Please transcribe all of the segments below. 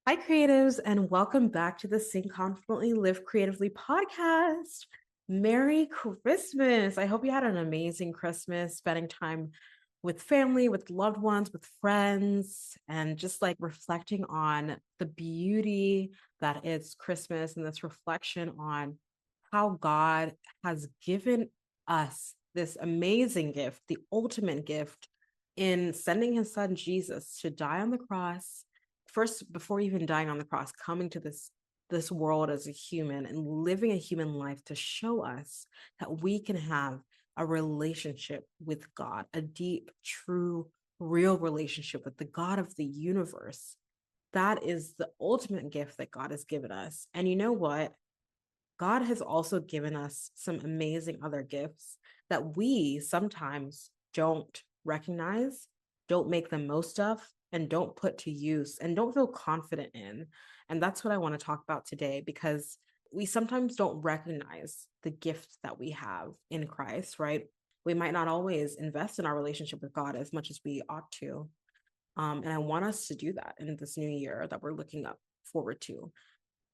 Hi, creatives, and welcome back to the Sing Confidently, Live Creatively podcast. Merry Christmas. I hope you had an amazing Christmas, spending time with family, with loved ones, with friends, and just like reflecting on the beauty that is Christmas and this reflection on how God has given us this amazing gift, the ultimate gift in sending his son Jesus to die on the cross first before even dying on the cross, coming to this world as a human and living a human life to show us that we can have a relationship with God, a deep, true, real relationship with the God of the universe. That is the ultimate gift that God has given us. And you know what? God has also given us some amazing other gifts that we sometimes don't recognize, don't make the most of, and don't put to use and don't feel confident in. And that's what I want to talk about today because we sometimes don't recognize the gift that we have in Christ, right? We might not always invest in our relationship with God as much as we ought to. And I want us to do that in this new year that we're looking up forward to.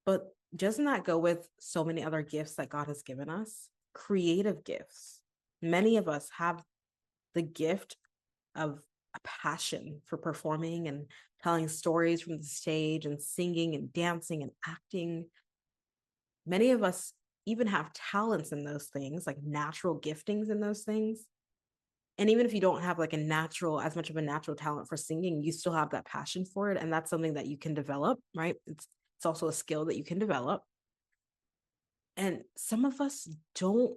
But doesn't that go with so many other gifts that God has given us? Creative gifts. Many of us have the gift of a passion for performing and telling stories from the stage and singing and dancing and acting. Many of us even have talents in those things, like natural giftings in those things. And even if you don't have like as much of a natural talent for singing, you still have that passion for it. And that's something that you can develop, right? It's also a skill that you can develop. And some of us don't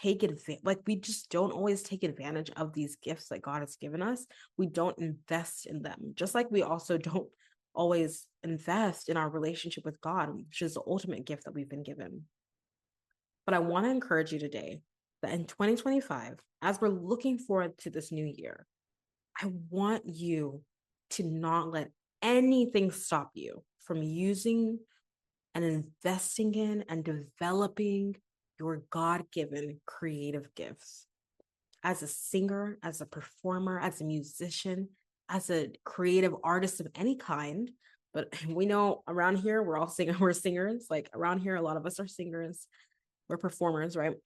take advantage, like we just don't always take advantage of these gifts that God has given us. We don't invest in them, just like we also don't always invest in our relationship with God, which is the ultimate gift that we've been given. But I want to encourage you today that in 2025, as we're looking forward to this new year, I want you to not let anything stop you from using and investing in and developing your God given creative gifts. As a singer, as a performer, as a musician, as a creative artist of any kind. But we know around here, we're all singers, we're singers. Like around here, a lot of us are singers, we're performers, right?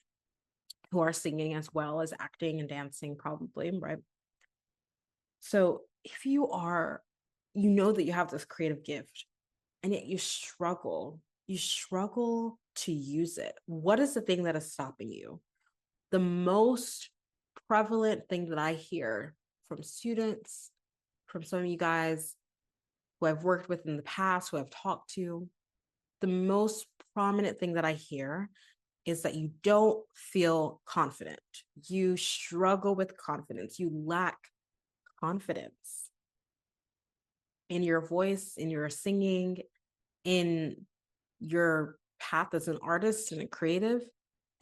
Who are singing as well as acting and dancing, probably, right? So if you know that you have this creative gift and yet you struggle to use it. What is the thing that is stopping you? The most prevalent thing that I hear from students, from some of you guys who I've worked with in the past, who I've talked to, the most prominent thing that I hear is that you don't feel confident. You struggle with confidence. You lack confidence in your voice, in your singing, in your path as an artist and a creative.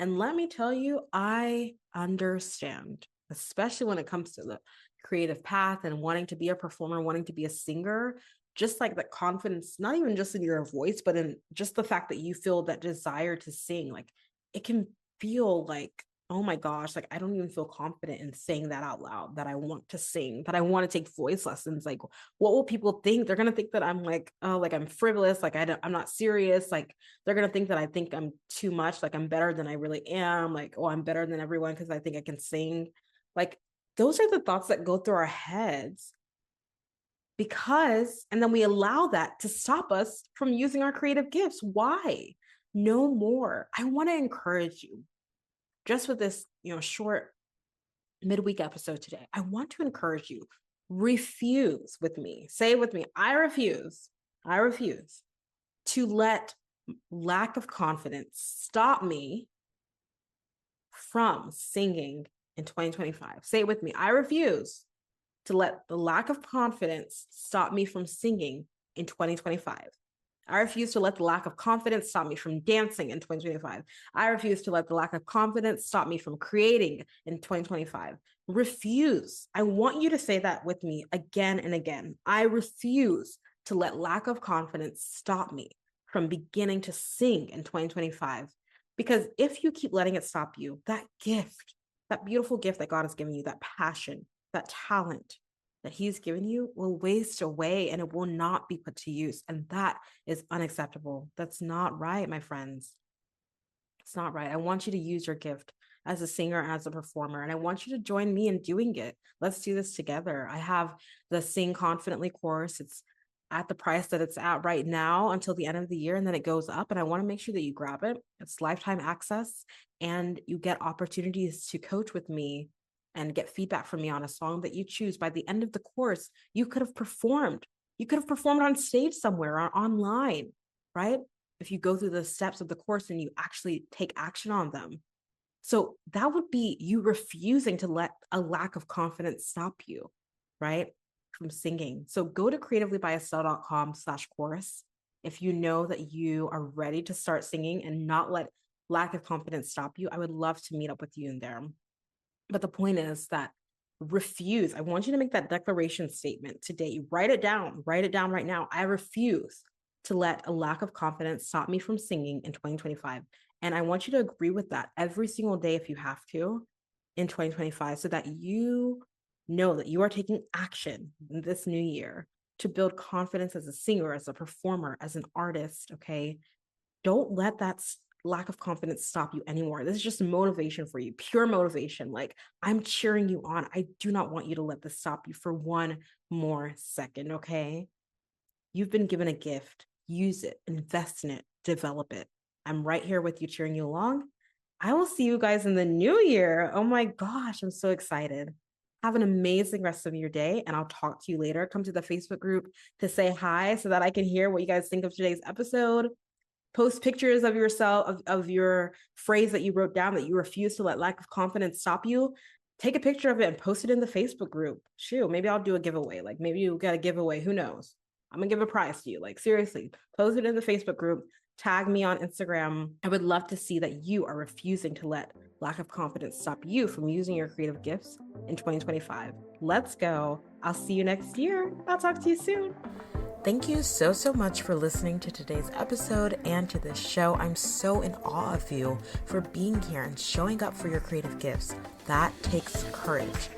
And let me tell you, I understand, especially when it comes to the creative path and wanting to be a performer, wanting to be a singer, just like that confidence, not even just in your voice, but in just the fact that you feel that desire to sing. Like it can feel like, oh my gosh, like I don't even feel confident in saying that out loud, that I want to sing, that I want to take voice lessons. Like, what will people think? They're gonna think that I'm like, oh, like I'm frivolous, like I'm not serious. Like they're gonna think that I think I'm too much, like I'm better than I really am. Like, oh, I'm better than everyone because I think I can sing. Like those are the thoughts that go through our heads and then we allow that to stop us from using our creative gifts. Why? No more. I want to encourage you just with this, short midweek episode today. I want to encourage you, refuse with me. Say it with me. I refuse to let lack of confidence stop me from singing in 2025. Say it with me. I refuse to let the lack of confidence stop me from singing in 2025. I refuse to let the lack of confidence stop me from dancing in 2025. I refuse to let the lack of confidence stop me from creating in 2025. Refuse. I want you to say that with me again and again. I refuse to let lack of confidence stop me from beginning to sing in 2025. Because if you keep letting it stop you, that gift, that beautiful gift that God has given you, that passion, that talent, that he's given you will waste away and it will not be put to use. And that is unacceptable. That's not right, my friends. It's not right. I want you to use your gift as a singer and as a performer, and I want you to join me in doing it. Let's do this together. I have the Sing Confidently course. It's at the price that it's at right now until the end of the year, and then it goes up. And I want to make sure that you grab it. It's lifetime access, and you get opportunities to coach with me and get feedback from me on a song that you choose. By the end of the course, you could have performed. You could have performed on stage somewhere or online, right? If you go through the steps of the course and you actually take action on them. So that would be you refusing to let a lack of confidence stop you, right, from singing. So go to creativelybyestelle.com/course if you know that you are ready to start singing and not let lack of confidence stop you. I would love to meet up with you in there. But the point is that refuse. I want you to make that declaration statement today. Write it down right now. I refuse to let a lack of confidence stop me from singing in 2025. And I want you to agree with that every single day if you have to in 2025, so that you know that you are taking action in this new year to build confidence as a singer, as a performer, as an artist, okay? Don't let that lack of confidence stop you anymore. This is just motivation for you, pure motivation. Like, I'm cheering you on. I do not want you to let this stop you for one more second, okay? You've been given a gift. Use it, invest in it, develop it. I'm right here with you, cheering you along. I will see you guys in the new year. Oh my gosh, I'm so excited. Have an amazing rest of your day, and I'll talk to you later. Come to the Facebook group to say hi so that I can hear what you guys think of today's episode. Post pictures of yourself, of your phrase that you wrote down that you refuse to let lack of confidence stop you. Take a picture of it and post it in the Facebook group. Shoot, maybe I'll do a giveaway. Like, maybe you get a giveaway. Who knows? I'm gonna give a prize to you. Like, seriously, post it in the Facebook group, tag me on Instagram. I would love to see that you are refusing to let lack of confidence stop you from using your creative gifts in 2025. Let's go. I'll see you next year. I'll talk to you soon. Thank you so much for listening to today's episode and to this show. I'm so in awe of you for being here and showing up for your creative gifts. That takes courage.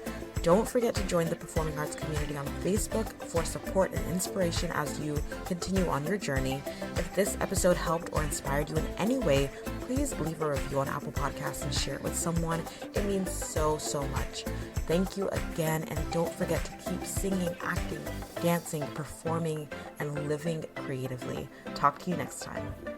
Don't forget to join the performing arts community on Facebook for support and inspiration as you continue on your journey. If this episode helped or inspired you in any way, please leave a review on Apple Podcasts and share it with someone. It means so much. Thank you again, and don't forget to keep singing, acting, dancing, performing, and living creatively. Talk to you next time.